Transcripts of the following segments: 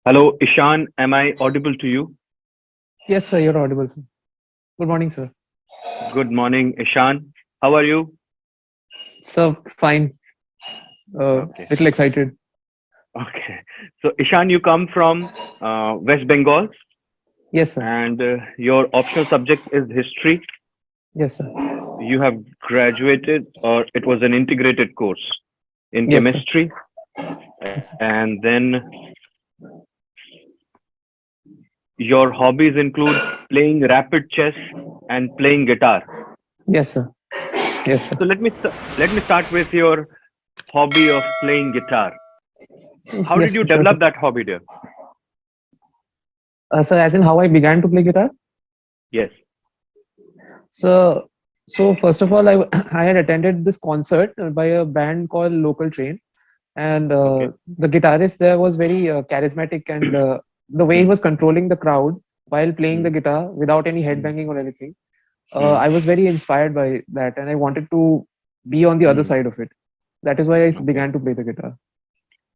Hello, Ishan. Am I audible to you? Yes, sir, you're audible, sir. Good morning, sir. Good morning, Ishan. How are you? Sir, fine. Okay. Little excited. Okay. So, Ishan, you come from West Bengal, Yes, sir. and your optional subject is history. Yes, sir. You have graduated, or it was an integrated course in Yes, sir. chemistry, Yes, sir. and then your hobbies include playing rapid chess and playing guitar. Yes, sir. Yes, sir. So, let me start with your hobby of playing guitar. How did Yes, you sir. Sure, sir. develop that hobby, dear? Sir, as in how I began to play guitar. Yes. So, so first of all, I had attended this concert by a band called Local Train, and Okay. the guitarist there was very charismatic, and the way he Hmm. was controlling the crowd while playing the Hmm. guitar without any Hmm. headbanging or anything, Hmm. I was very inspired by that, and I wanted to be on the other Hmm. side of it. That is why I Okay. began to play the guitar.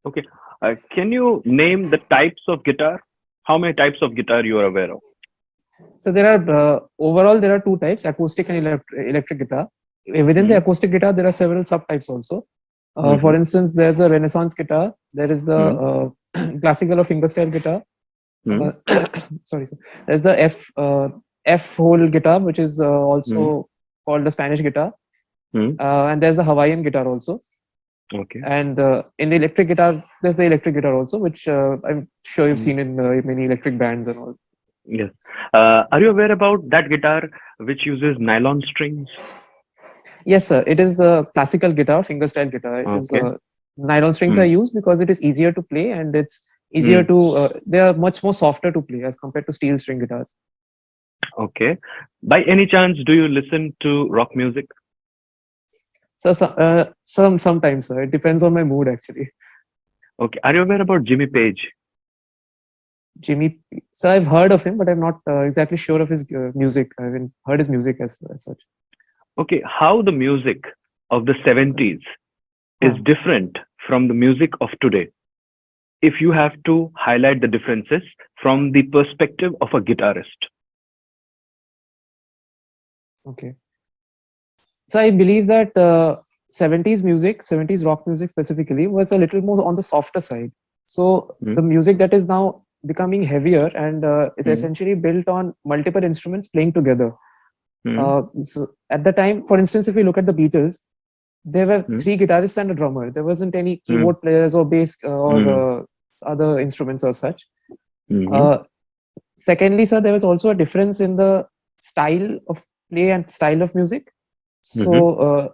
Okay. Can you name the types of guitar? How many types of guitar you are aware of? So there are overall there are two types: acoustic and electric guitar. Within the Hmm. acoustic guitar, there are several subtypes also. For Hmm. instance, there's a Renaissance guitar. There is the Hmm. classical or fingerstyle guitar. Hmm. Uh, sorry, sir. There's the F hole guitar, which is Hmm. also called the Spanish guitar, Hmm. and there's the Hawaiian guitar also. Okay. And in the electric guitar, there's the electric guitar also, which I'm sure you've Hmm. seen in many electric bands and all. Yes. Are you aware about that guitar which uses nylon strings? Yes, sir. It is the classical guitar, fingerstyle guitar. It is Okay. nylon strings Hmm. are used because it is easier to play and it's easier Hmm. to. They are much more softer to play as compared to steel string guitars. Okay. By any chance, do you listen to rock music? Sometimes, sir. It depends on my mood actually. Okay. Are you aware about Jimmy Page? Jimmy, so I've heard of him, but I'm not exactly sure of his music. I haven't heard his music as such. Okay. How the music of the So, 70s is huh. different from the music of today? If you have to highlight the differences from the perspective of a guitarist. Okay. So I believe that 70s music, 70s rock music specifically, was a little more on the softer side. So Hmm. the music that is now becoming heavier and is Hmm. essentially built on multiple instruments playing together. Hmm. So at the time, for instance, if we look at the Beatles, there were Hmm. three guitarists and a drummer. There wasn't any Hmm. keyboard players or bass or Hmm. other instruments or such. Hmm. Uh, Secondly, sir, there was also a difference in the style of play and style of music. Hmm. So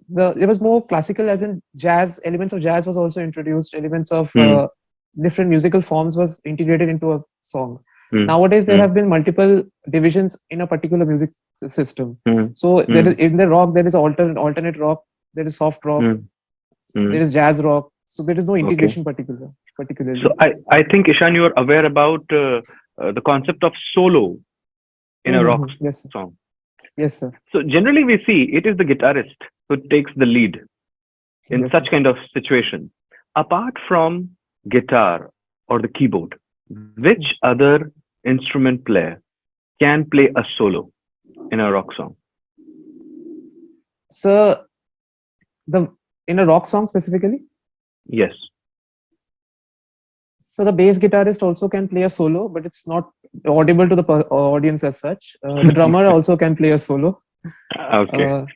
there was more classical, as in jazz. Elements of jazz was also introduced. Elements of Hmm. different musical forms was integrated into a song. Hmm. Nowadays, there Hmm. have been multiple divisions in a particular music system. Hmm. So there Hmm. is in the rock there is alternate rock. There is soft rock. Hmm. Hmm. There is jazz rock. So there is no Okay. integration So particularly. I think Ishan, you are aware about the concept of solo in a rock Yes, sir. song. Yes, sir. So generally, we see it is the guitarist who takes the lead in Yes, sir. such kind of situation. Apart from guitar or the keyboard, which other instrument player can play a solo in a rock song? So the in a rock song specifically. Yes. So the bass guitarist also can play a solo, but it's not audible to the audience as such. The drummer also can play a solo. Okay. Uh,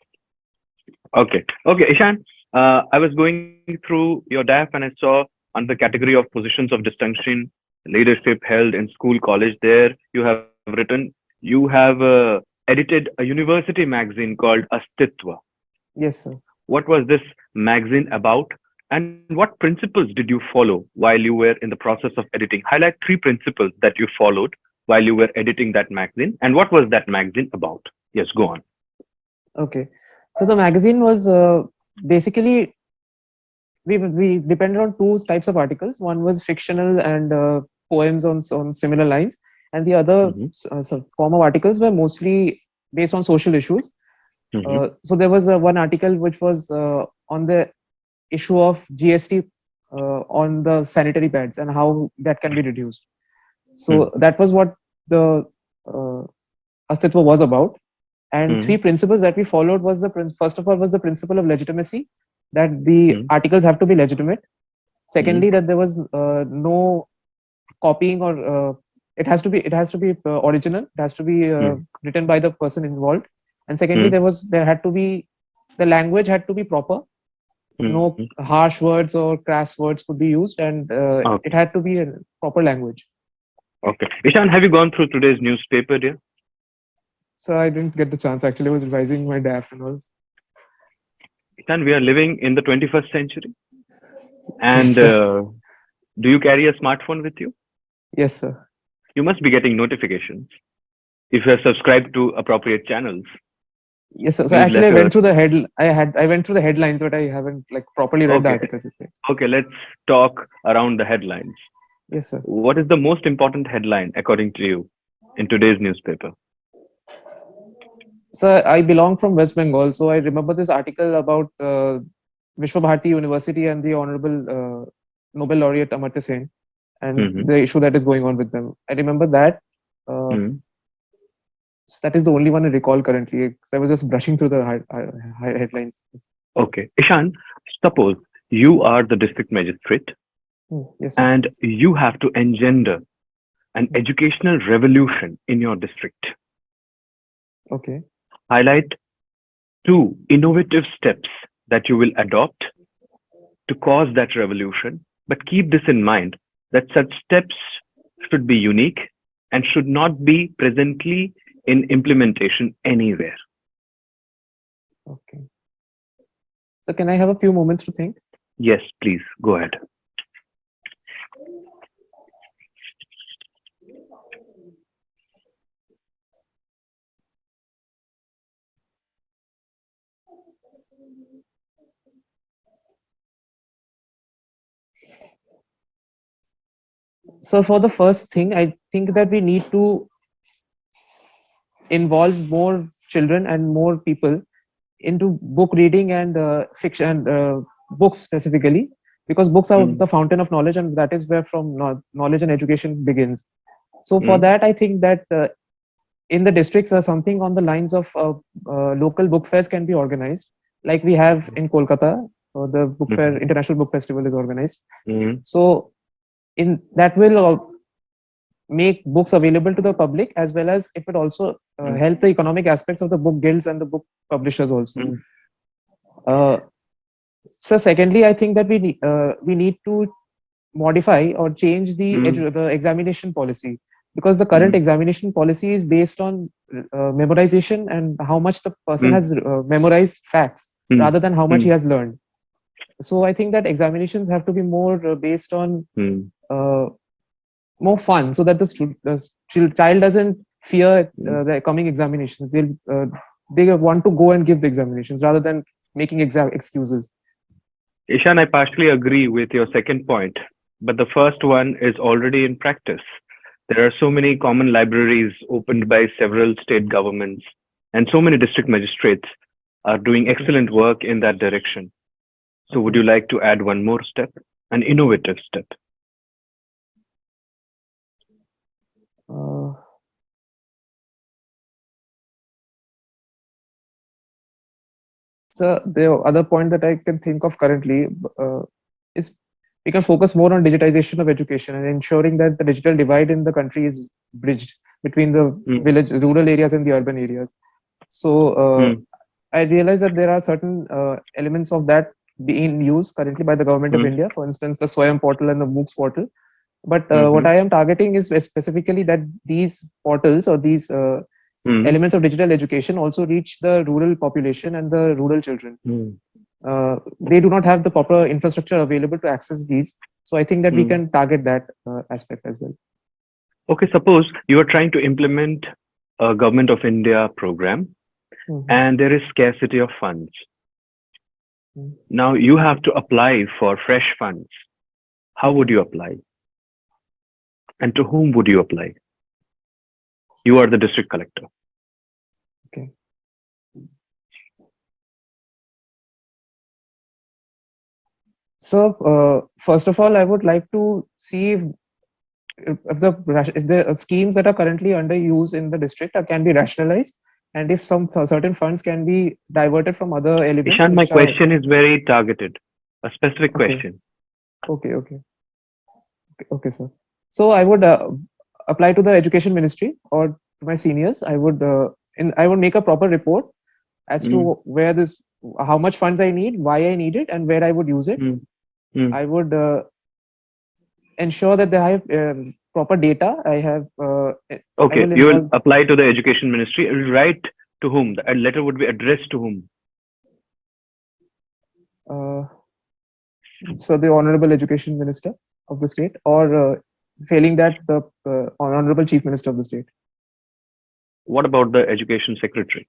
Okay. Okay. Ishan, I was going through your DAF and I saw on the category of positions of distinction, leadership held in school, college, there you have written, you have edited a university magazine called Astitwa. yes, sir. What was this magazine about? And what principles did you follow while you were in the process of editing? Highlight three principles that you followed while you were editing that magazine. And what was that magazine about? Yes, go on. Okay. So the magazine was basically we depended on two types of articles. One was fictional and poems on similar lines, and the other Hmm. form of articles were mostly based on social issues. Hmm. So there was one article which was on the issue of GST, on the sanitary pads and how that can be reduced. mm, So that was what the uh, Astitva was about. And three mm, principles that we followed was first of all was the principle of legitimacy, that the mm, articles have to be legitimate. mm, Secondly, that there was no copying, or it has to be original. It has to be mm, written by the person involved. And secondly, mm, there had to be the language had to be proper. mm. No harsh words or crass words could be used, and it Okay. had to be a proper language. Okay. Ishan, have you gone through today's newspaper, dear? So I didn't get the chance. Actually, I was revising my DAF and all. Ishan, we are living in the 21st century. Yes, And sir. do you carry a smartphone with you? Yes, sir. You must be getting notifications. If you are subscribed to appropriate channels, Yes, sir. So actually, I went newsletters. through the head. I went through the headlines, but I haven't like properly read the Okay. articles. Okay, let's talk around the headlines. Yes, sir. What is the most important headline according to you in today's newspaper? So I belong from West Bengal, so I remember this article about Vishwa Bharati University and the Honorable Nobel laureate Amartya Sen and Mm-hmm. the issue that is going on with them. I remember that. Uh, Mm. so that is the only one I recall currently. 'Cause I was just brushing through the headlines. Okay. Ishan, suppose you are the district magistrate Yes, sir. and you have to engender an educational revolution in your district. Okay. Highlight two innovative steps that you will adopt to cause that revolution, but keep this in mind that such steps should be unique and should not be presently in implementation anywhere. Okay. So can I have a few moments to think? Yes, please go ahead. So for the first thing, I think that we need to involve more children and more people into book reading and fiction and books specifically, because books are Mm, the fountain of knowledge, and that is where from knowledge and education begins. So for mm, that, I think that in the districts, something on the lines of local book fairs can be organized, like we have in Kolkata. The book fair, mhm, International Book Festival, is organized. mm, So in that will make books available to the public, as well as it would also mm, help the economic aspects of the book guilds and the book publishers also. mm, Uh, so secondly, I think that we need to modify or change mm, the examination policy, because the current mm, examination policy is based on memorization and how much the person mm, has memorized facts mm, rather than how much he mm, has learned. So I think that examinations have to be more based on mm, uh, more fun, so that the child doesn't fear mm. the coming examinations. They want to go and give the examinations rather than making excuses. Ishan, I partially agree with your second point, but the first one is already in practice. There are so many common libraries opened by several state governments, and so many district magistrates are doing Okay. excellent work in that direction. So, would Okay. you like to add one more step, an innovative step? Uh, so the other point that I can think of currently is we can focus more on digitization of education and ensuring that the digital divide in the country is bridged between the Mm, rural areas and the urban areas. So mm, I realize that there are certain elements of that being used currently by the government of mm, India, for instance, the Swayam portal and the MOOCs portal. But what mhm, I am targeting is specifically that these portals or these mm, elements of digital education also reach the rural population and the rural children. mm, They do not have the proper infrastructure available to access these. So I think that we mm. can target that aspect as well. Okay, suppose you are trying to implement a Government of India program Mhm. and there is scarcity of funds. Mhm. Now you have to apply for fresh funds. How would Okay. you apply? And to whom would you apply? You are the district collector. Okay. So, first of all, I would like to see if the schemes that are currently under use in the district can be rationalized, and if some certain funds can be diverted from other elements Ishan, my which are question is very targeted. A specific okay, question. okay, okay, okay, sir. So I would apply to the education ministry or to my seniors. I would make a proper report as Mm, to how much funds I need, why I need it, and where I would use it. mm, mm. I would ensure that I have proper data. I Okay, will you will involve apply to the education ministry. You will write to whom? The letter would be addressed to whom? uh, so the honorable education minister of the state, or failing that, the honorable chief minister of the state. What about the education secretary?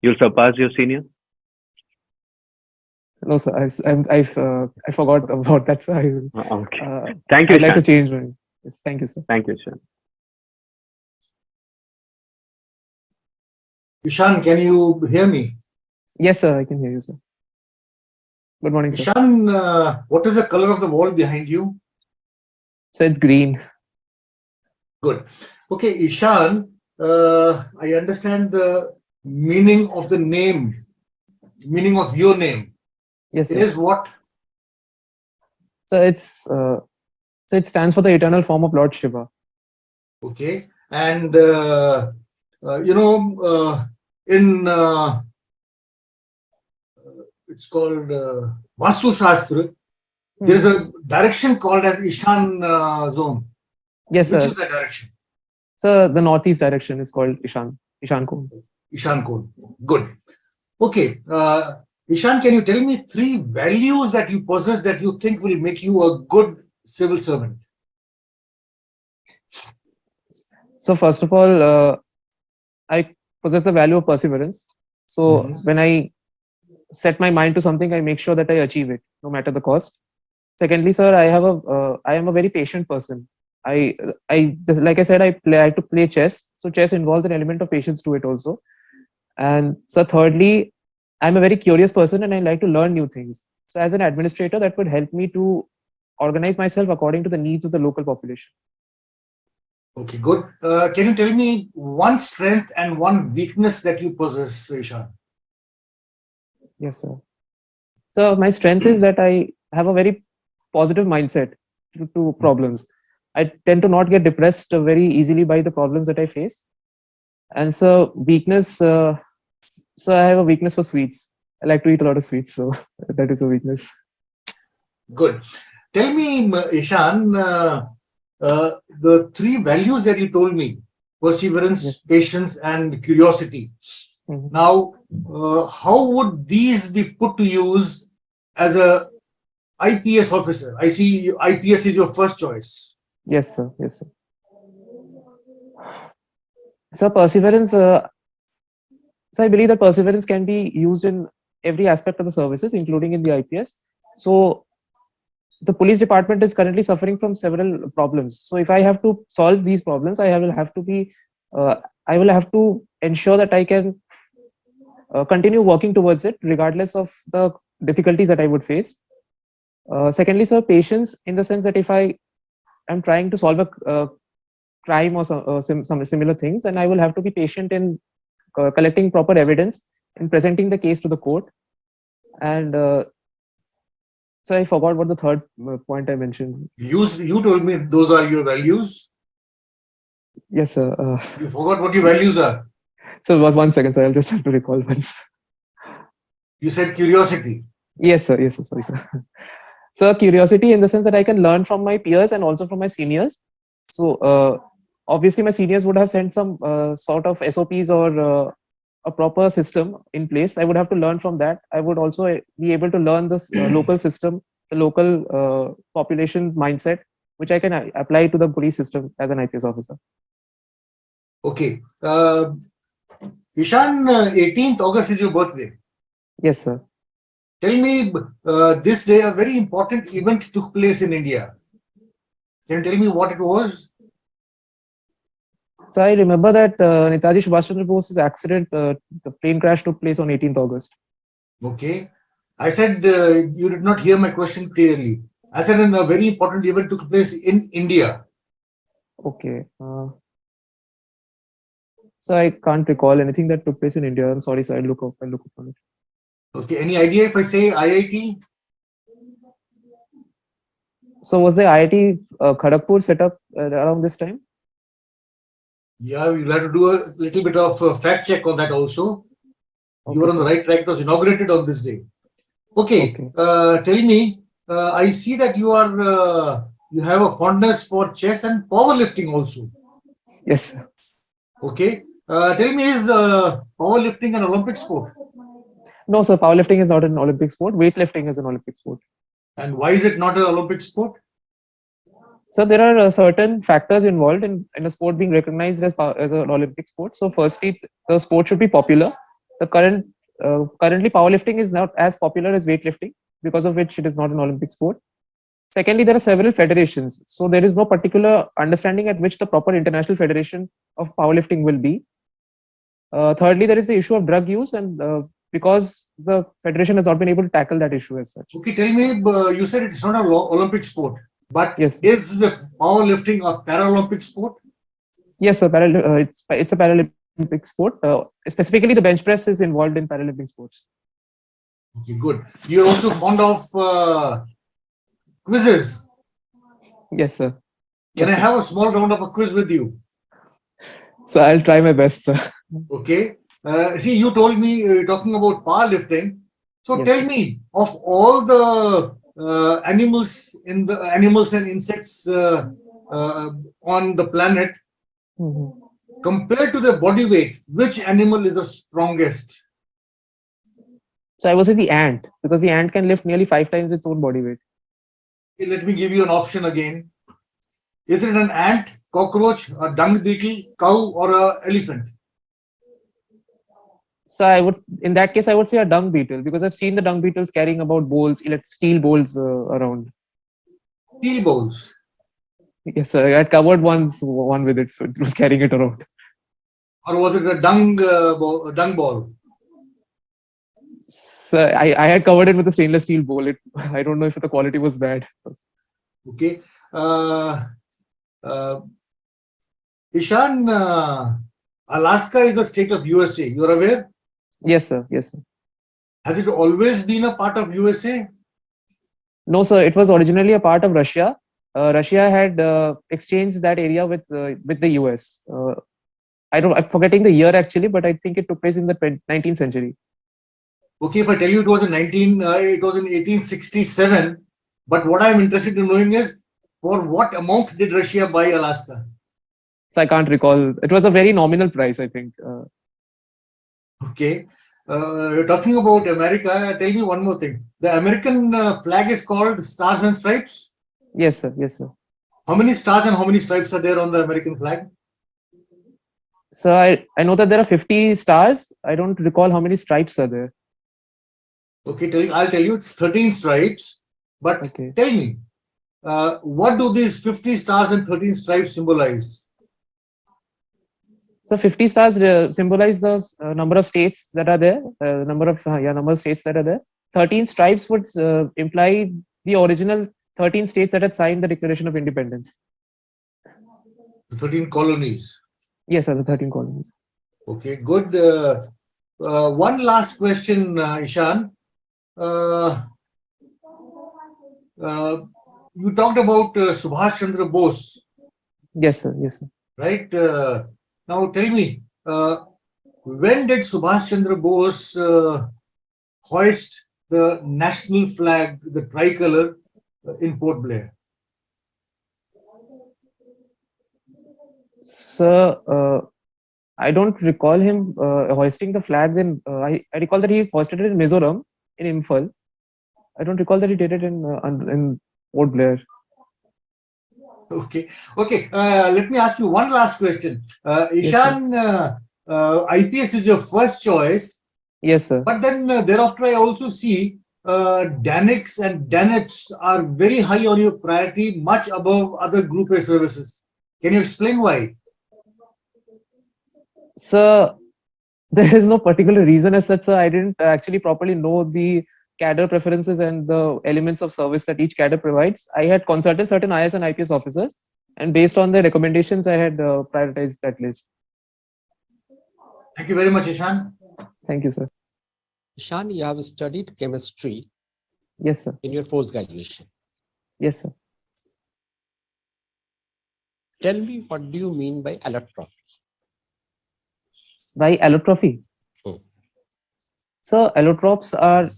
You'll surpass your senior? No, sir, I forgot about that. So Okay. uh, Thank you, I'd like to Ishan. change my. Yes, thank you, sir. Thank you, Ishan. Ishan, can you hear me? Yes, sir, I can hear you, sir. Good morning, sir. Ishan, what is the color of the wall behind you? So it's green. Good. Okay, Ishan, I understand the meaning of the name, meaning of your name Yes, sir. is what? So it stands for the eternal form of Lord Shiva. Okay, and in it's called Vastu Shastra. There is a direction called as Ishan zone. Yes, Which sir. is the direction? So the northeast direction is called Ishan Cone. Ishan cone. Good. Okay. Ishan, can you tell me 3 values that you possess that you think will make you a good civil servant? So first of all, I possess the value of perseverance. So when I set my mind to something, I make sure that I achieve it, no matter the cost. Secondly, sir, I am a very patient person. Like I said, I like to play chess. So chess involves an element of patience to it also. And so thirdly, I'm a very curious person and I like to learn new things. So as an administrator, that would help me to organize myself according to the needs of the local population. Okay, good. Can you tell me one strength and one weakness that you possess, Ishan? Yes, sir. So my strength is that I have a very positive mindset to problems. I tend to not get depressed very easily by the problems that I face. And so weakness, so I have a weakness for sweets. I like to eat a lot of sweets, so that is a weakness. Good. Tell me, Ishan, the 3 values that you told me: perseverance, Yes. patience, and curiosity. Now, how would these be put to use as a IPS officer? I see IPS is your first choice. Yes, sir. Yes, sir. So perseverance. So I believe that perseverance can be used in every aspect of the services, including in the IPS. So the police department is currently suffering from several problems. So if I have to solve these problems, uh, I will have to ensure that I can continue working towards it, regardless of the difficulties that I would face. Secondly, sir, patience in the sense that if I am trying to solve a crime or some similar things, then I will have to be patient in collecting proper evidence and presenting the case to the court. And so I forgot what the third point I mentioned. You told me those are your values. Yes, sir. You forgot what your values are. So 1 second, sir. I'll just have to recall once. You said curiosity. Yes, sir. Yes, sir. Sorry, sir. So curiosity in the sense that I can learn from my peers and also from my seniors. So obviously my seniors would have sent some sort of SOPs or a proper system in place. I would have to learn from that. I would also be able to learn this local system, the local population's mindset, which I can apply to the police system as an IPS officer. Okay. Ishan, 18th August is your birthday. Yes, sir. Tell me, this day a very important event took place in India. Can you tell me what it was? So I remember that Netaji Subhash Chandra Bose's accident, the plane crash took place on 18th August. Okay. I said you did not hear my question clearly. I said a very important event took place in India. Okay. So I can't recall anything that took place in India. I'm sorry, sir. I'll look up on it. Okay, any idea if I say IIT? So was the IIT Kharagpur set up around this time? Yeah, we'll have to do a little bit of fact check on that also. You Okay, are on the sir. right track. It was inaugurated on this day. Okay, Okay. tell me. I see that you have a fondness for chess and powerlifting also. Yes, sir. Okay, tell me, is powerlifting an Olympic sport? No, sir. Powerlifting is not an Olympic sport. Weightlifting is an Olympic sport. And why is it not an Olympic sport? So there are certain factors involved in a sport being recognized as an Olympic sport. So firstly, the sport should be popular. The currently powerlifting is not as popular as weightlifting, because of which it is not an Olympic sport. Secondly, there are several federations, so there is no particular understanding at which the proper international federation of powerlifting will be. Thirdly, there is the issue of drug use, and because the federation has not been able to tackle that issue as such. Okay, tell me, you said it's not an Olympic sport, but Yes, is the powerlifting a Paralympic sport? yes, sir. It's a Paralympic sport. Specifically, the bench press is involved in Paralympic sports. Okay, good. You're also fond of quizzes. Yes, sir. Can Yes, I sir. have a small round of a quiz with you? So I'll try my best, sir. Okay. See, you told me talking about powerlifting. So Yes, tell sir. me, of all the animals and insects on the planet, Mhm. compared to their body weight, which animal is the strongest? So I would say the ant, because the ant can lift nearly 5 times its own body weight. Okay, let me give you an option again. Is it an ant, cockroach, a dung beetle, cow, or a elephant? So in that case, I would say a dung beetle, because I've seen the dung beetles carrying about bowls, steel bowls around. Steel bowls. Yes, sir. I had covered one with it, so it was carrying it around. Or was it a dung ball? So I had covered it with a stainless steel bowl. I don't know if the quality was bad. Okay. Uh, uh, Ishan, Alaska is a state of USA. You're aware? Yes, sir. Yes, sir. Has it always been a part of USA? No, sir. It was originally a part of Russia. Russia had exchanged that area with the US. I'm forgetting the year actually, but I think it took place in the 19th century. Okay, if I tell you it was in 1867. But what I'm interested in knowing is, for what amount did Russia buy Alaska? So I can't recall. It was a very nominal price, I think. Okay. Talking about America, tell me one more thing. The American flag is called Stars and Stripes. Yes, sir. Yes, sir. How many stars and how many stripes are there on the American flag? So I know that there are 50 stars. I don't recall how many stripes are there. Okay, I'll tell you, it's 13 stripes. But Okay. tell me, what do these 50 stars and 13 stripes symbolize? So 50 stars symbolize the number of states that are there. Number of states that are there. 13 stripes would imply the original 13 states that had signed the Declaration of Independence. 13 colonies. Yes, sir. The 13 colonies. Okay, good. One last question, Ishan. Uh, you talked about Subhash Chandra Bose, Yes, sir. Yes, sir. right? Now tell me, when did Subhash Chandra Bose hoist the national flag, the tricolor, in Port Blair? So I don't recall him hoisting the flag. I recall that he hoisted it in Mizoram, in Imphal. I don't recall that he did it in Port Blair. Okay, okay. Let me ask you one last question. Yes, sir. Ishan, IPS is your first choice, Yes, sir. but then thereafter I also see Danics and Danettes are very high on your priority, much above other Group A services. Can you explain why? So there is no particular reason as such, sir. I didn't actually properly know the cadre preferences and the elements of service that each cadre provides, I had consulted certain IS and IPS officers, and based on their recommendations, I had prioritized that list. Thank you very much, Ishan. Thank you, sir. Ishan, you have studied chemistry Yes, sir. in your post-graduation. Yes, sir. Tell me, what do you mean by allotropy? By allotropy. Hmm. So allotropes are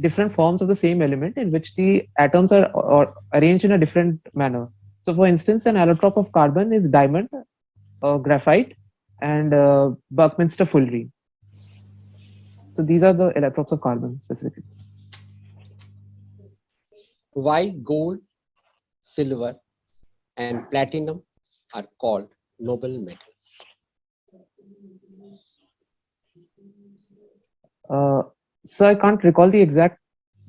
different forms of the same element in which the atoms are or arranged in a different manner. So, for instance, an allotrope of carbon is diamond, graphite, and Buckminster fullerene. So these are the allotropes of carbon specifically. Why gold, silver, and platinum are called noble metals? So I can't recall the exact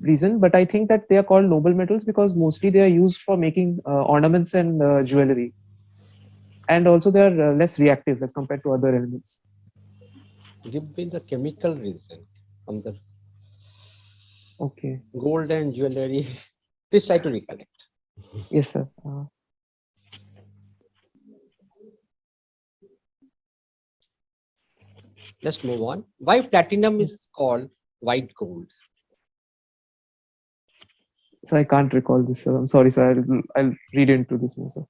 reason, but I think that they are called noble metals because mostly they are used for making ornaments and jewelry, and also they are less reactive as compared to other elements. Give me the chemical reason from the Okay. gold and jewelry. Please try to recollect. Yes, sir. Let's move on. Why platinum is called white gold? So I can't recall this, sir. I'm sorry, sir. I'll read into this more, sir.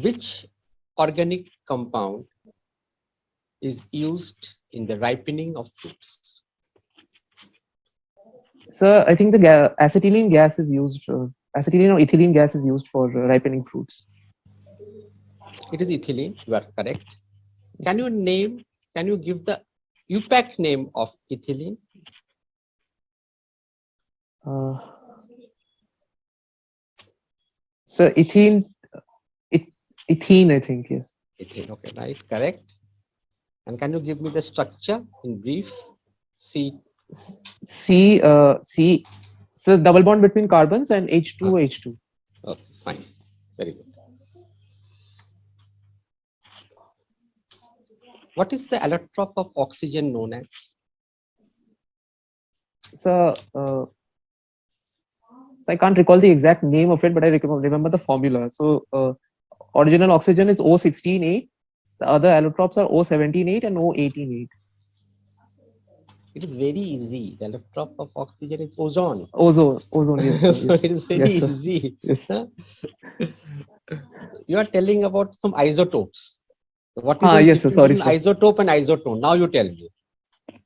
Which organic compound is used in the ripening of fruits? Sir, I think the acetylene gas is used. Acetylene or ethylene gas is used for ripening fruits. It is ethylene. You are correct. Can you give the UPAC name of ethylene? So ethene, ethene, I think, yes. Ethylene. Okay, right, correct. And can you give me the structure in brief? C. C, so double bond between carbons and H2H2. Okay, fine. Very good. What is the allotrope of oxygen known as? So, I can't recall the exact name of it, but I remember the formula. So, original oxygen is O16.8. The other allotropes are O17.8 and O18.8. It is very easy. The allotrope of oxygen is ozone. Ozone, yes, sir. So Yes. it is very Yes, sir. easy. Yes. You are telling about some isotopes. What is the Yes, sir. difference Sorry, between sir. isotope and isotone? Now you tell me.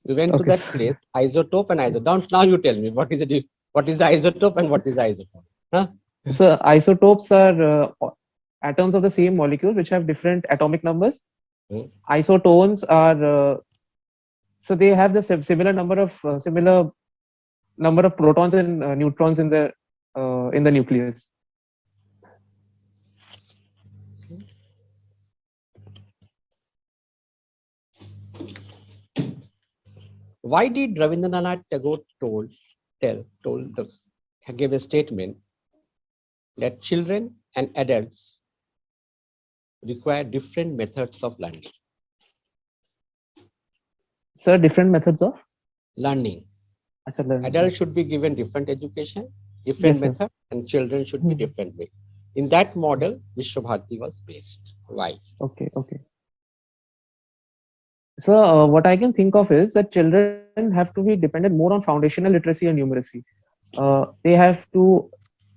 We went to Okay, that sir. place, isotope and isotone. Now you tell me what is the isotope and what is the isotone? Huh? So, isotopes are atoms of the same molecule which have different atomic numbers. Hmm. Isotones are so they have the similar number of protons and neutrons in the nucleus. Why did Rabindranath Tagore gave a statement that children and adults require different methods of learning? Sir, different methods of Learning. learning. Adults should be given different education, different Yes, sir. method, and children should be different way. In that model, Vishwabharati was based. Why? Okay. So, what I can think of is that children have to be dependent more on foundational literacy and numeracy. They have to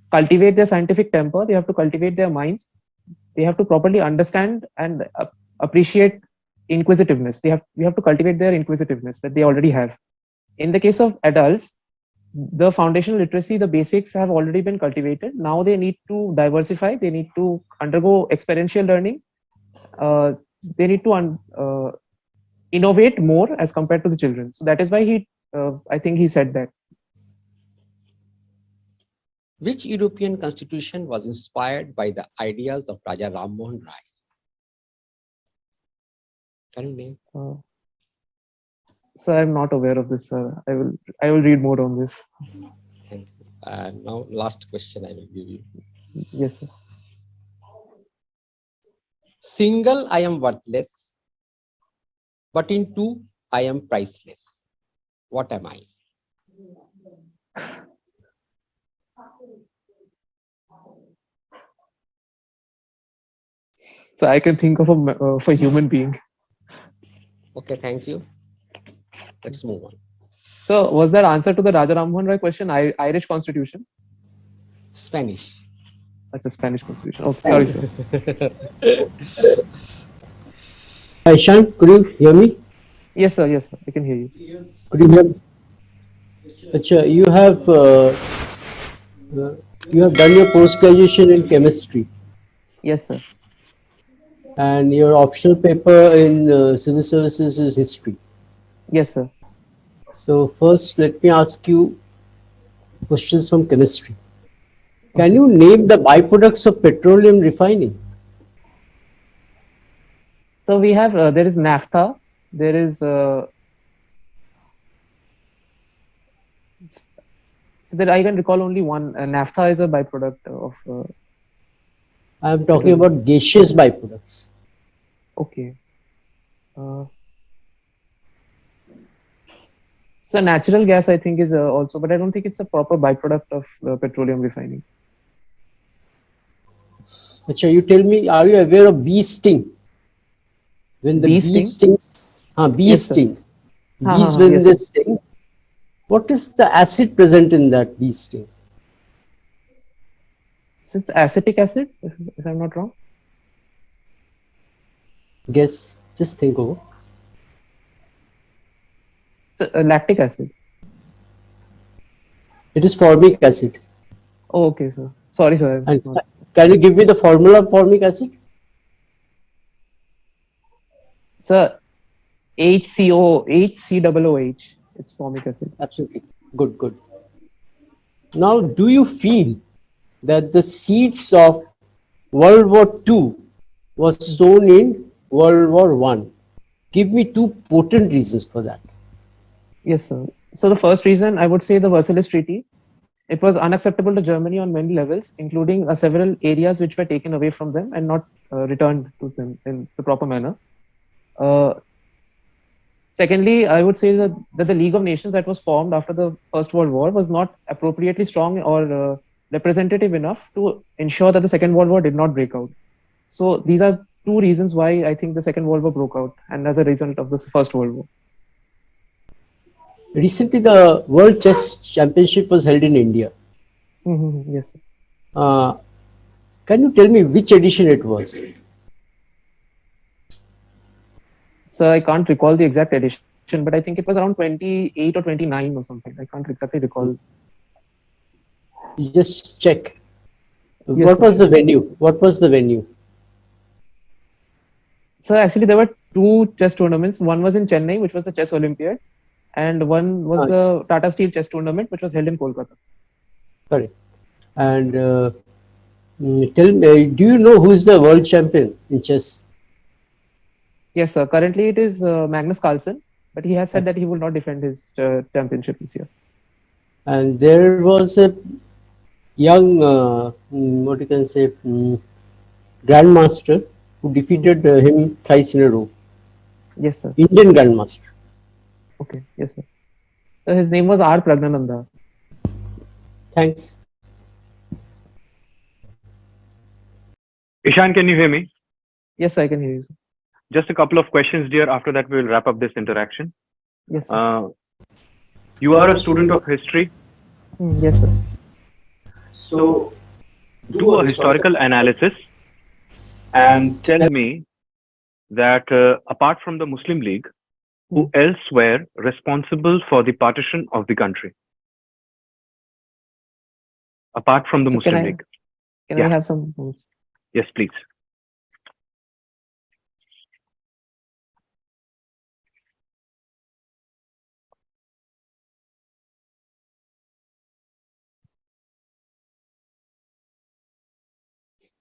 cultivate their scientific temper. They have to cultivate their minds. They have to properly understand and appreciate inquisitiveness. We have to cultivate their inquisitiveness that they already have. In the case of adults, the foundational literacy, the basics have already been cultivated. Now they need to diversify. They need to undergo experiential learning. They need to innovate more as compared to the children. So that is why I think he said that. Which European constitution was inspired by the ideas of Raja Ram Mohan Rai? Can you name? So I'm not aware of this, sir. I will read more on this. Thank you. Now, last question I will give you. Yes, sir. Single, I am worthless, but in two, I am priceless. What am I? So I can think of for human being. Okay, thank you. Let's move on. So was that answer to the Raja Rammohan Roy question? Irish Constitution. Spanish. That's a Spanish Constitution. Oh, sorry, sir. Ishan, could you hear me? Yes, sir. Yes, sir. I can hear you. Could you hear me? Acha, uh, you have done your post graduation in chemistry, Yes, sir. and your optional paper in civil services is history. Yes, sir. So first, let me ask you questions from chemistry. Can Okay. you name the byproducts of petroleum refining? So we have there is naphtha. There is so that I can recall only one. Naphtha is a byproduct of I am talking petroleum. about gaseous byproducts. Okay. Uh, so natural gas, I think, is also, but I don't think it's a proper byproduct of petroleum refining. Acha, you tell me, are you aware of bee sting? When the Bee bee sting? stings, bee Yes, sir. sting. Ha, ha, Bees, ha, when yes, they sir. sting, what is the acid present in that bee sting? So it's acetic acid, if I'm not wrong. Guess, just think over. It's lactic acid. It is formic acid. Oh, okay, sir. Sorry, sir. And It's not. can you give me the formula of formic acid? Sir, HCOOH. It's formic acid. Absolutely. Good, good. Now, do you feel that the seeds of World War II was sown in World War One? Give me two potent reasons for that. Yes, sir. So the first reason I would say the Versailles Treaty. It was unacceptable to Germany on many levels, including several areas which were taken away from them and not returned to them in the proper manner. Uh, Secondly, I would say that the League of Nations that was formed after the First World War was not appropriately strong or representative enough to ensure that the Second World War did not break out. So these are two reasons why I think the Second World War broke out, and as a result of the First World War. Recently, the World Chess Championship was held in India. Yes, sir. Uh, can you tell me which edition it was? So I can't recall the exact edition, but I think it was around 28 or 29 or something. I can't exactly recall. You just check. Yes, What sir, was sure. the venue? What was the venue? So actually, there were two chess tournaments. One was in Chennai, which was the Chess Olympiad, and one was Yes, the Tata Steel Chess Tournament, which was held in Kolkata. correct. And tell me, do you know who is the world champion in chess? Yes, sir. Currently, it is Magnus Carlsen, but he has said that Absolutely. he will not defend his championship this year. And there was a young, what you can say, grandmaster who Mhm. defeated him thrice in a row. Yes, sir. Indian grandmaster. Okay. Yes, sir. So his name was R. Pragnananda. Thanks. Ishan, can you hear me? Yes, sir, I can hear you, sir. Just a couple of questions, dear. After that, we'll wrap up this interaction. Yes, sir. You are a student of history, Yes, sir. so do a historical analysis and tell me that apart from the Muslim League, Hmm. who else were responsible for the partition of the country? Apart from the So Muslim League. can I Yeah. have some notes? Yes, please.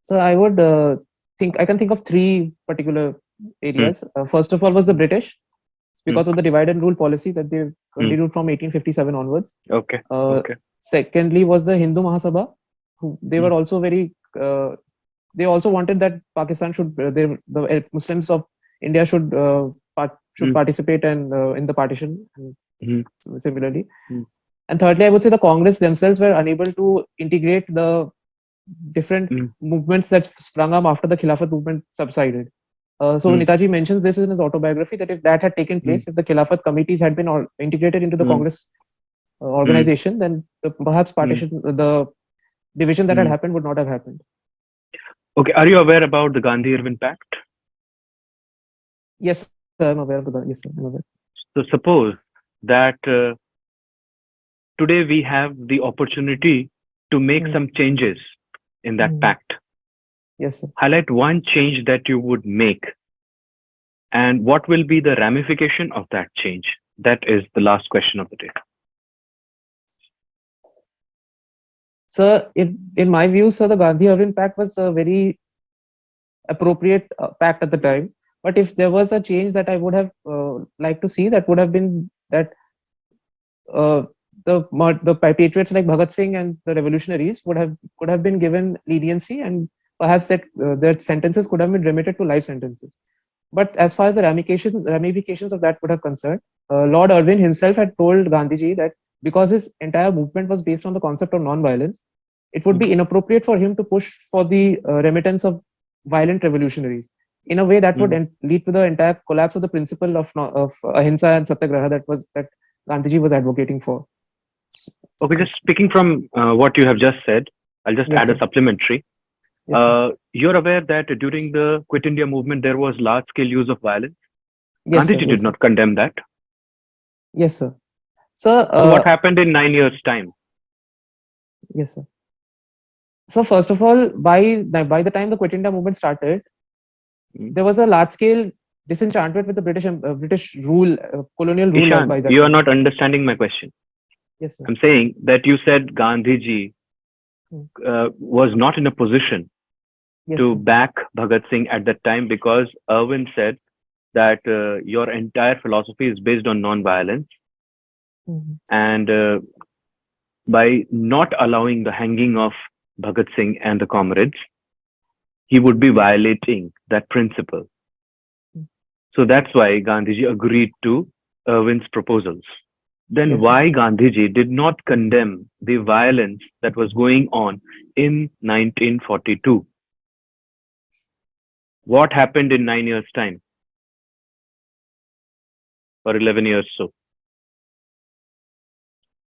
So I would think I can think of three particular Hmm. areas. First of all, was the British Hmm. because of the divide and rule policy that they Hmm. continued from 1857 onwards. Okay. Uh, Okay. Secondly, was the Hindu Mahasabha. They Hmm. were also very. They also wanted that Pakistan should the Muslims of India should Hmm. participate and in the partition. And Hmm. similarly, Hmm. And thirdly, I would say the Congress themselves were unable to integrate the different Mm, movements that sprung up after the Khilafat movement subsided. So mm, Netaji mentions this in his autobiography that if that had taken mm, place, if the Khilafat committees had been integrated into the mm, Congress mm, organization, then perhaps mm, the division that had mm. happened would not have happened. Okay, are you aware about the Gandhi-Irwin Pact? Yes, sir, I'm aware of that. Yes, sir, I'm aware. So suppose that today we have the opportunity to make Mm, some changes in that mm. pact. Yes, sir. Highlight one change that you would make, and what will be the ramification of that change? That is the last question of the day. Sir, in my view, sir, the Gandhi-Irwin Pact was a very appropriate pact at the time. But if there was a change that I would have liked to see, that would have been that uh, the patriots like Bhagat Singh and the revolutionaries could have been given leniency, and perhaps that their sentences could have been remitted to life sentences. But as far as the ramifications of that would have concerned, Lord Irwin himself had told Gandhiji that because his entire movement was based on the concept of non-violence, it would be inappropriate for him to push for the remittance of violent revolutionaries. In a way, that would Mm. lead to the entire collapse of the principle of ahimsa and satyagraha that Gandhiji was advocating for. Okay, just speaking from what you have just said, I'll just Yes, add a sir. supplementary. Yes, sir. You're aware that during the Quit India movement, there was large scale use of violence. Yes, sir. Gandhiji Yes, did sir. not condemn that. Yes, sir. Sir, So, what happened in 9 years' time? yes, sir. So first of all, by the time the Quit India movement started, Mm. there was a large scale disenchantment with the British rule, colonial rule by Ishan, that you are time. not understanding my question. Yes, sir. I'm saying that you said Gandhiji Mm. was not in a position Yes, to sir. back Bhagat Singh at that time because Irwin said that your entire philosophy is based on non-violence, Mhm. and by not allowing the hanging of Bhagat Singh and the comrades, he would be violating that principle. Mm. So that's why Gandhiji agreed to Irwin's proposals. Then Yes, sir. why Gandhiji did not condemn the violence that was going on in 1942? What happened in 9 years' time or 11 years so?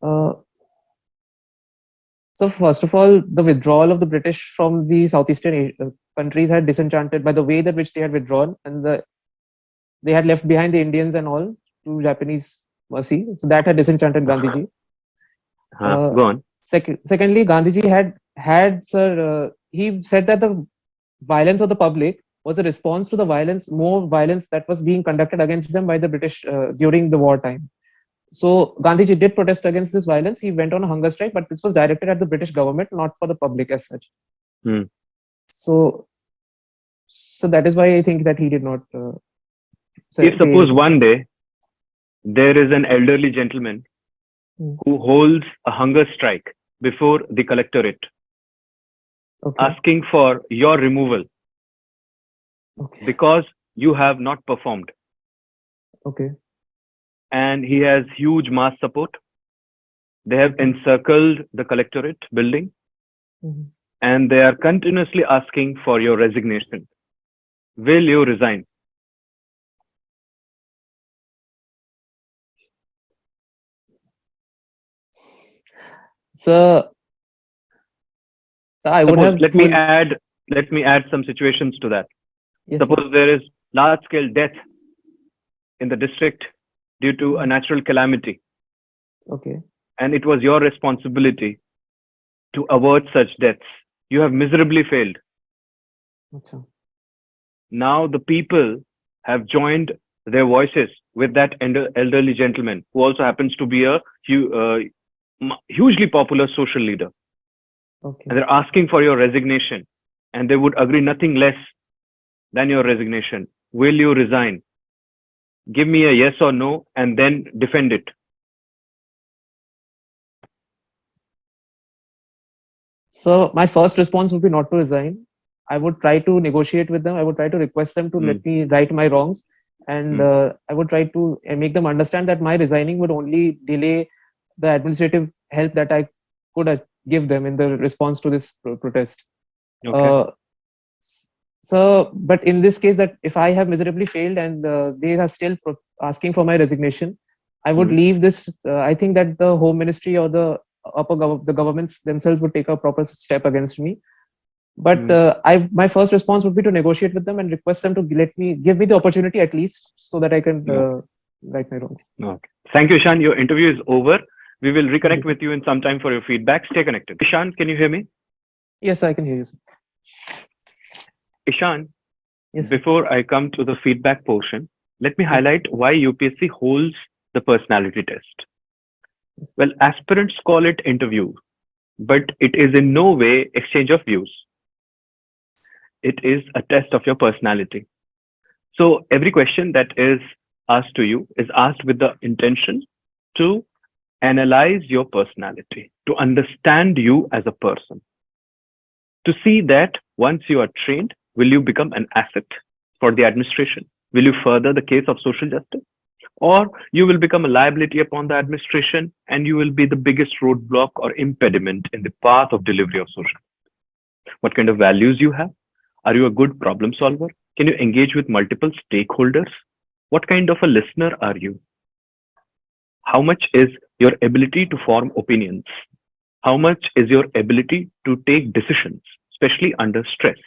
Uh, so first of all, the withdrawal of the British from the southeastern countries had disenchanted by the way that which they had withdrawn, and they had left behind the Indians and all to Japanese mercy. So that had disenchanted Gandhiji. Uh, Go on. Secondly, Gandhiji had sir. He said that the violence of the public was a response to the more violence that was being conducted against them by the British during the wartime. So Gandhiji did protest against this violence. He went on a hunger strike, but this was directed at the British government, not for the public as such. Hmm. So, so that is why I think that he did not If say suppose anything. one day there is an elderly gentleman Hmm. who holds a hunger strike before the collectorate, Okay. asking for your removal Okay. because you have not performed, Okay. and he has huge mass support. They have encircled the collectorate building, Mhm. and they are continuously asking for your resignation. Will you resign? So I would Suppose, have full. let me add some situations to that. Yes, sir. Suppose there is large scale death in the district due to a natural calamity, Okay. and it was your responsibility to avert such deaths. You have miserably failed. Achha. Now the people have joined their voices with that elderly gentleman who also happens to be a hugely popular social leader. Okay. And they're asking for your resignation, and they would agree nothing less than your resignation. Will you resign? Give me a yes or no, and then defend it. So my first response would be not to resign. I would try to negotiate with them. I would try to request them to let me right my wrongs, and I would try to make them understand that my resigning would only delay the administrative help that I could give them in the response to this protest. Okay. So, but in this case, that if I have miserably failed and they are still asking for my resignation, I would leave this. I think that the Home Ministry or the the governments themselves would take a proper step against me. But my first response would be to negotiate with them and request them to give me the opportunity at least, so that I can right my wrongs. Okay. Thank you, Ishan. Your interview is over. We will reconnect Thank you. with you in some time for your feedback. Stay connected. Ishan, can you hear me? Yes, I can hear you, sir. Ishan, Yes. before I come to the feedback portion, let me highlight why UPSC holds the personality test. Yes. Well, aspirants call it interview, but it is in no way exchange of views. It is a test of your personality. So every question that is asked to you is asked with the intention to analyze your personality, to understand you as a person, to see that once you are trained, will you become an asset for the administration? Will you further the case of social justice? Or you will become a liability upon the administration and you will be the biggest roadblock or impediment in the path of delivery of social. What kind of values you have? Are you a good problem solver? Can you engage with multiple stakeholders? What kind of a listener are you? How much is your ability to form opinions? How much is your ability to take decisions, especially under stress?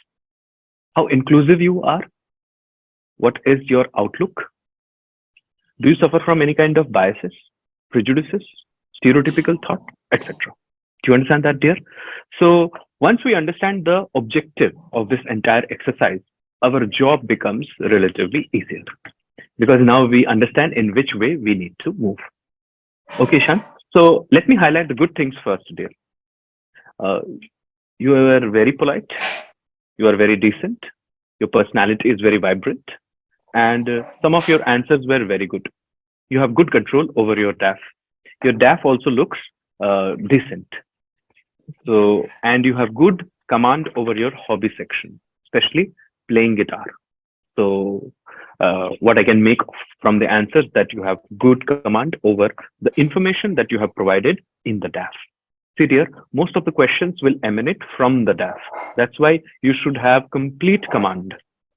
How inclusive you are? What is your outlook? Do you suffer from any kind of biases, prejudices, stereotypical thought, etc.? Do you understand that, dear? So once we understand the objective of this entire exercise, our job becomes relatively easier because now we understand in which way we need to move. Okay, Shan. So let me highlight the good things first, dear. Uh, you are very polite. You are very decent. Your personality is very vibrant. And some of your answers were very good. You have good control over your DAF. Your DAF also looks decent. So, and you have good command over your hobby section, especially playing guitar. So, what I can make from the answers that you have good command over the information that you have provided in the DAF. See, dear, most of the questions will emanate from the DAF. That's why you should have complete command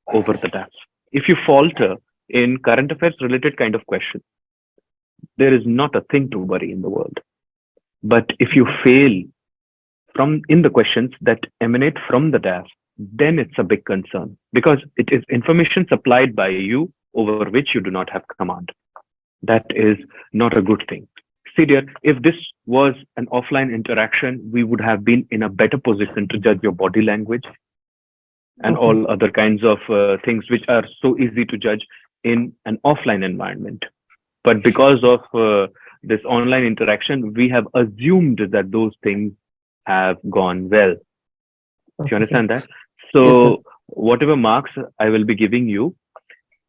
over the DAF. If you falter in current affairs related kind of questions, there is not a thing to worry in the world. But if you fail from in the questions that emanate from the DAF, then it's a big concern because it is information supplied by you over which you do not have command. That is not a good thing. See, dear, if this was an offline interaction, we would have been in a better position to judge your body language and all other kinds of things which are so easy to judge in an offline environment. But because of this online interaction, we have assumed that those things have gone well. Do you understand that? So Yes, whatever marks I will be giving you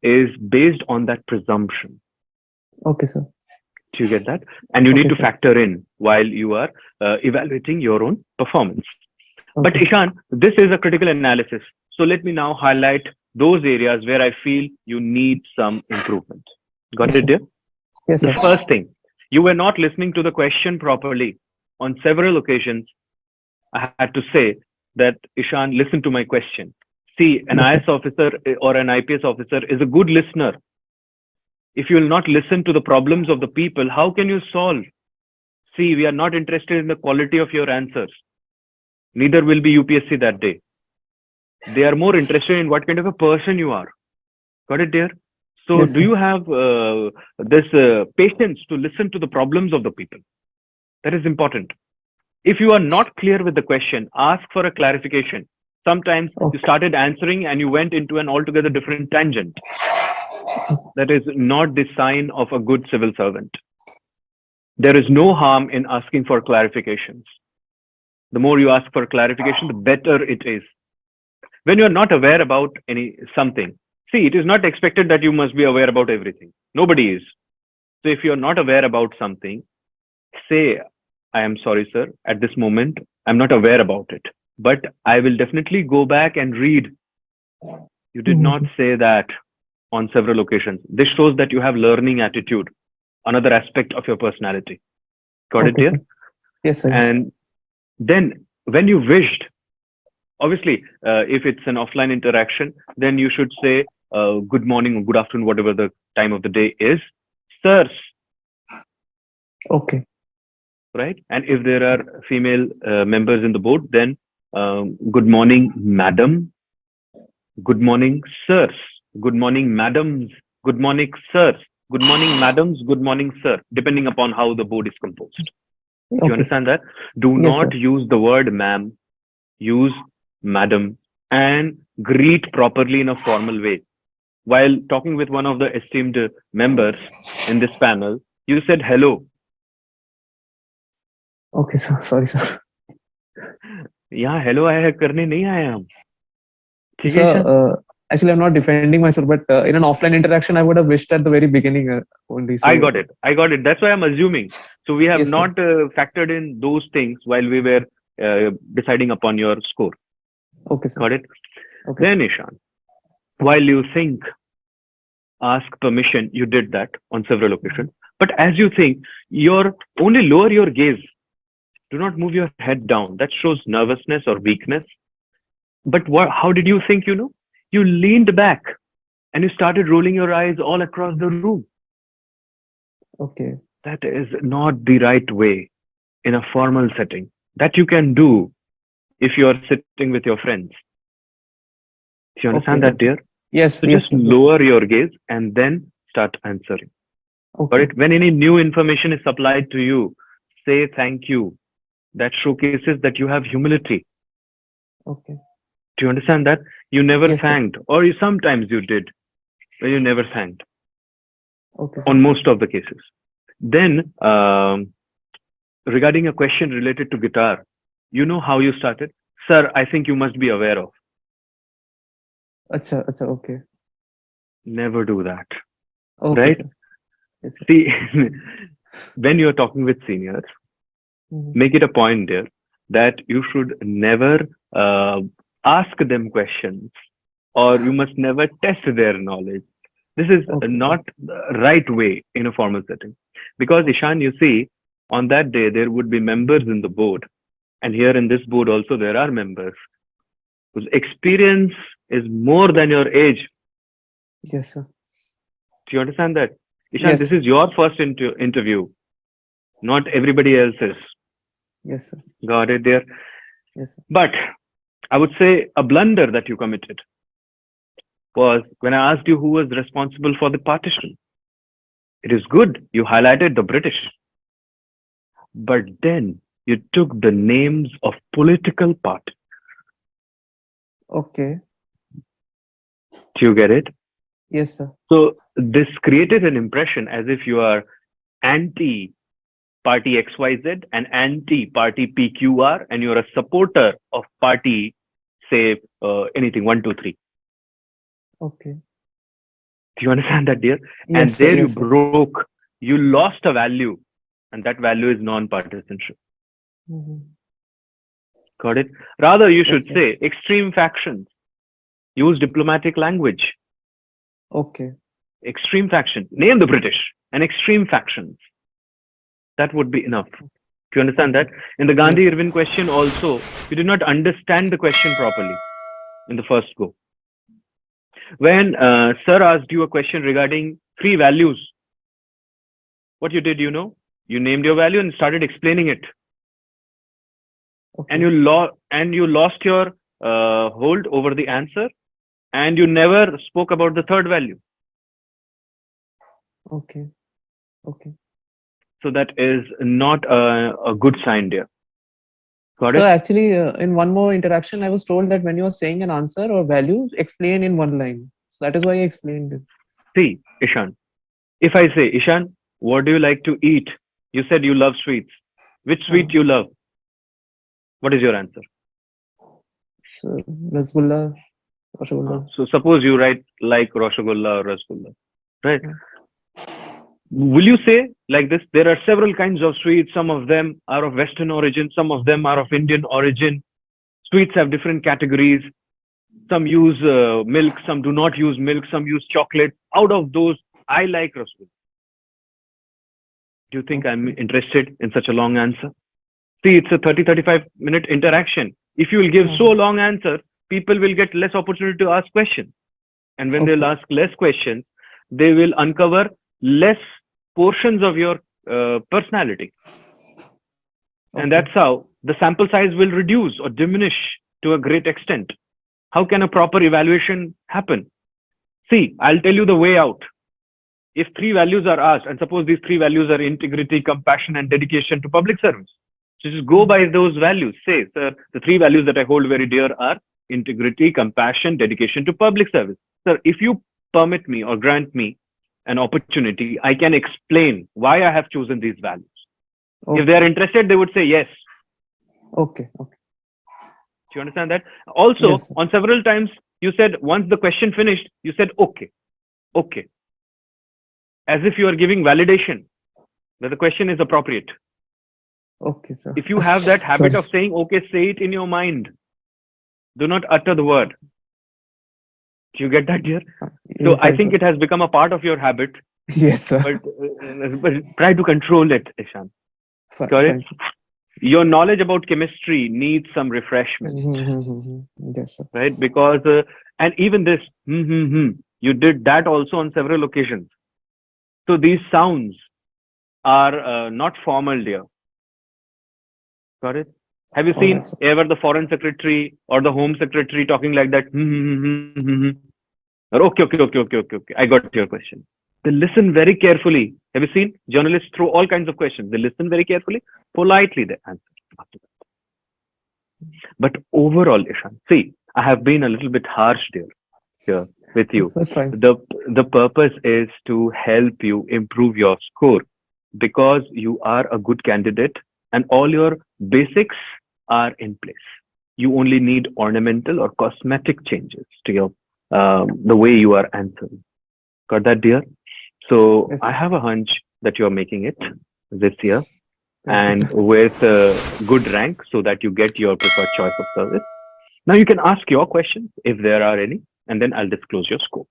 is based on that presumption. okay, sir. Do you get that? And you need Okay, to sir. factor in while you are evaluating your own performance. But Okay. Ishan, this is a critical analysis. So let me now highlight those areas where I feel you need some improvement. Got Yes, it, sir. dear? Yes, The sir. first thing, you were not listening to the question properly. On several occasions, I had to say that, Ishan, listen to my question. See, an Yes, sir. IS officer or an IPS officer is a good listener. If you will not listen to the problems of the people, how can you solve? See, we are not interested in the quality of your answers. Neither will be UPSC that day. They are more interested in what kind of a person you are. Got it, dear? So, Yes, do sir. you have this patience to listen to the problems of the people? That is important. If you are not clear with the question, ask for a clarification. Sometimes you Okay. started answering and you went into an altogether different tangent. That is not the sign of a good civil servant. There is no harm in asking for clarifications. The more you ask for clarification, the better it is. When you are not aware about something, see, it is not expected that you must be aware about everything. Nobody is. So if you are not aware about something, say, I am sorry, sir, at this moment, I'm not aware about it. But I will definitely go back and read. You did not say that on several occasions. This shows that you have learning attitude, another aspect of your personality. Got it, Okay, dear? sir. Yes, sir. Yes. And then when you wished, obviously, if it's an offline interaction, then you should say good morning or good afternoon, whatever the time of the day is, sirs, Okay. right? And if there are female members in the board, then good morning, madam, good morning, sirs, good morning, madams, good morning, sirs, good morning, madams, good morning, sir, depending upon how the board is composed. Do you Okay, sir. understand that? Do Yes, sir. not use the word ma'am, use madam, and greet properly in a formal way. While talking with one of the esteemed members in this panel, you said hello. Okay, sir. Sorry, sir. यहाँ hello आया करने नहीं आए हम. ठीक है Sir, Ishan? actually, I'm not defending myself, but in an offline interaction, I would have wished at the very beginning only. So, I got it. I got it. That's why I'm assuming. So we have yes, sir. not factored in those things while we were deciding upon your score. Okay, sir. Got it? Okay, sir. Then Ishan, while you think, ask permission, you did that on several occasions. But as you think, you're only lower your gaze. Do not move your head down. That shows nervousness or weakness. But what? How did you think? You leaned back and you started rolling your eyes all across the room. Okay. That is not the right way in a formal setting. That you can do if you are sitting with your friends. Do you understand Okay. that, dear? Yes, So yes, just sir. Yes, sir. lower your gaze and then start answering. Okay. But when any new information is supplied to you, say thank you. That showcases that you have humility. Okay. Do you understand that? You never Yes, sir. thanked, or sometimes you did, but you never thanked Okay, sir. on most of the cases. Then, regarding a question related to guitar, you know how you started? Sir, I think you must be aware of. Acha, acha. Okay. Never do that, Okay, right? sir. Yes, sir. See, when you're talking with seniors, Mhm. make it a point there that you should never ask them questions, or you must never test their knowledge. This is Okay. not the right way in a formal setting. Because Ishan, you see, on that day there would be members in the board, and here in this board also there are members whose experience is more than your age. Yes, sir. Do you understand that? Ishan, Yes, this sir. is your first interview, not everybody else's. Yes, sir. Got it there? Yes, sir. But I would say a blunder that you committed was when I asked you who was responsible for the partition. It is good you highlighted the British, but then you took the names of political parties. Okay. Do you get it? Yes, sir. So this created an impression as if you are anti party XYZ and anti party PQR, and you're a supporter of party, say anything 1, 2, 3. Okay. Do you understand that, dear? And Yes, sir. there you Yes, sir. broke, you lost a value, and that value is non-partisanship. Mhm. Got it? Rather, you should Yes, sir. say extreme factions. Use diplomatic language. Okay. Extreme faction. Name the British and extreme factions. That would be enough. Do you understand that? In the Gandhi Yes. Irwin question also, you did not understand the question properly in the first go. When Sir asked you a question regarding 3 values, what you did, you named your value and started explaining it, and Okay. you lost your hold over the answer, and you never spoke about the 3rd value. Okay. Okay. So that is not a good sign, dear. Got So it? actually, in one more interaction, I was told that when you are saying an answer or value, explain in one line. So that is why I explained it. See, Ishan, if I say, Ishan, what do you like to eat? You said you love sweets. Which sweet you love? What is your answer? So Rasgulla, Rasgulla. So suppose you write like Rasgulla or Rasgulla, right? Hmm. Will you say like this? There are several kinds of sweets. Some of them are of Western origin. Some of them are of Indian origin. Sweets have different categories. Some use milk. Some do not use milk. Some use chocolate. Out of those, I like Rasgulla. Do you think I'm interested in such a long answer? See, it's a 35-minute interaction. If you will give so long answer, people will get less opportunity to ask questions. And when they'll ask less questions, they will uncover less portions of your personality. And that's how the sample size will reduce or diminish to a great extent. How can a proper evaluation happen? See, I'll tell you the way out. If 3 values are asked, and suppose these 3 values are integrity, compassion, and dedication to public service. So just go by those values. Say, sir, the 3 values that I hold very dear are integrity, compassion, dedication to public service. Sir, if you permit me or grant me an opportunity, I can explain why I have chosen these values. If they are interested, they would say yes. Okay. Do you understand that? Also, Yes, sir. on several times, you said once the question finished, you said okay. As if you are giving validation that the question is appropriate. Okay, sir. If you have that habit Sorry. of saying okay, say it in your mind. Do not utter the word. Do you get that, dear? So Yes, I think sir. it has become a part of your habit, Yes, sir. but try to control it, Ishan. Fine, Got it? fine, sir. Your knowledge about chemistry needs some refreshment, Yes, sir. right? Because and even this, you did that also on several occasions. So these sounds are not formal, dear. Got it? Have you All seen right, sir. ever the foreign secretary or the home secretary talking like that? Or okay. I got your question. They listen very carefully. Have you seen journalists throw all kinds of questions? They listen very carefully, politely they answer after that. But overall, Ishan, see, I have been a little bit harsh here with you. That's fine. The purpose is to help you improve your score because you are a good candidate and all your basics are in place. You only need ornamental or cosmetic changes to your the way you are answering. Got that, dear? So Yes, I sir. have a hunch that you're making it this year Thank you, and sir. with a good rank so that you get your preferred choice of service. Now you can ask your questions if there are any, and then I'll disclose your scope.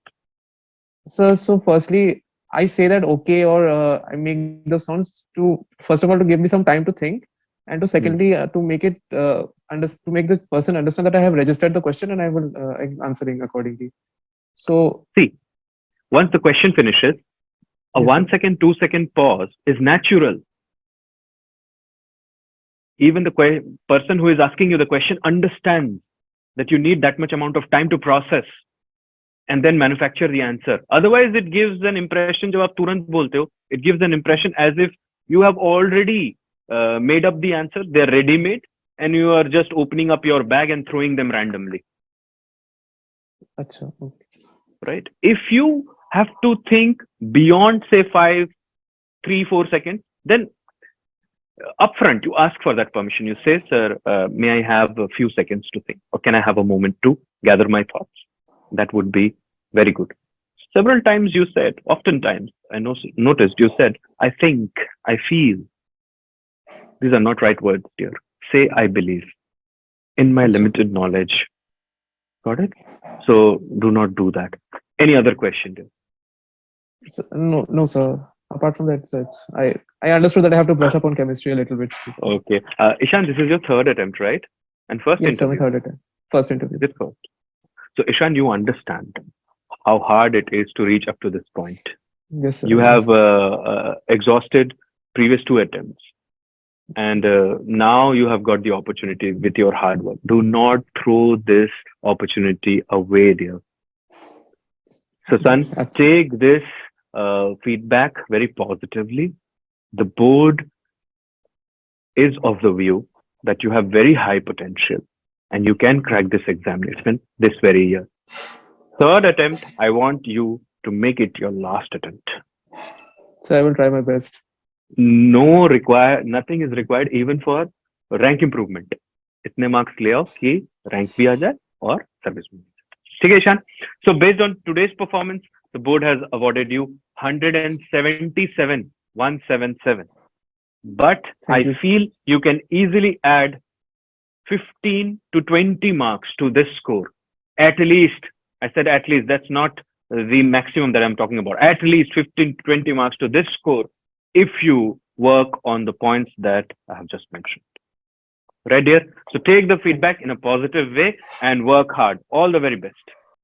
So firstly, I say that okay, or I make the sounds to first of all to give me some time to think, and to secondly to make it to make the person understand that I have registered the question and I will answering accordingly. So See, once the question finishes, a yes, sir. 1 second, 2 second pause is natural. Even the person who is asking you the question understands that you need that much amount of time to process and then manufacture the answer. Otherwise, it gives an impression, जब आप तुरंत बोलते हो, it gives an impression as if you have already made up the answer, they're ready-made, and you are just opening up your bag and throwing them randomly, Acha, okay. right? If you have to think beyond, say, 5, 3, 4 seconds, then upfront, you ask for that permission. You say, sir, may I have a few seconds to think, or can I have a moment to gather my thoughts? That would be very good. Several times you said, oftentimes, I noticed you said, I think, I feel. These are not right words, dear. Say, I believe in my limited knowledge. Got it? So do not do that. Any other question, dear? So, no, sir. Apart from that, sir, I understood that I have to brush up on chemistry a little bit. Okay. Ishan, this is your third attempt, right? And first Yes, sir, my interview. third attempt. First interview. This first. So Ishan, you understand how hard it is to reach up to this point. Yes, sir. You Yes. have exhausted previous 2 attempts. And now you have got the opportunity with your hard work. Do not throw this opportunity away, dear. So, son, take this feedback very positively. The board is of the view that you have very high potential and you can crack this examination this very year. Third attempt, I want you to make it your last attempt. So I will try my best. Nothing is required even for rank improvement. इतने marks ले आओ कि rank भी आ जाए और service भी. ठीक है, Ishan? So based on today's performance, the board has awarded you 177, 177. But Thank I you. feel you can easily add 15 to 20 marks to this score. At least, I said at least, that's not the maximum that I'm talking about. At least 15 to 20 marks to this score if you work on the points that I have just mentioned. Right, dear? So take the feedback in a positive way and work hard. All the very best.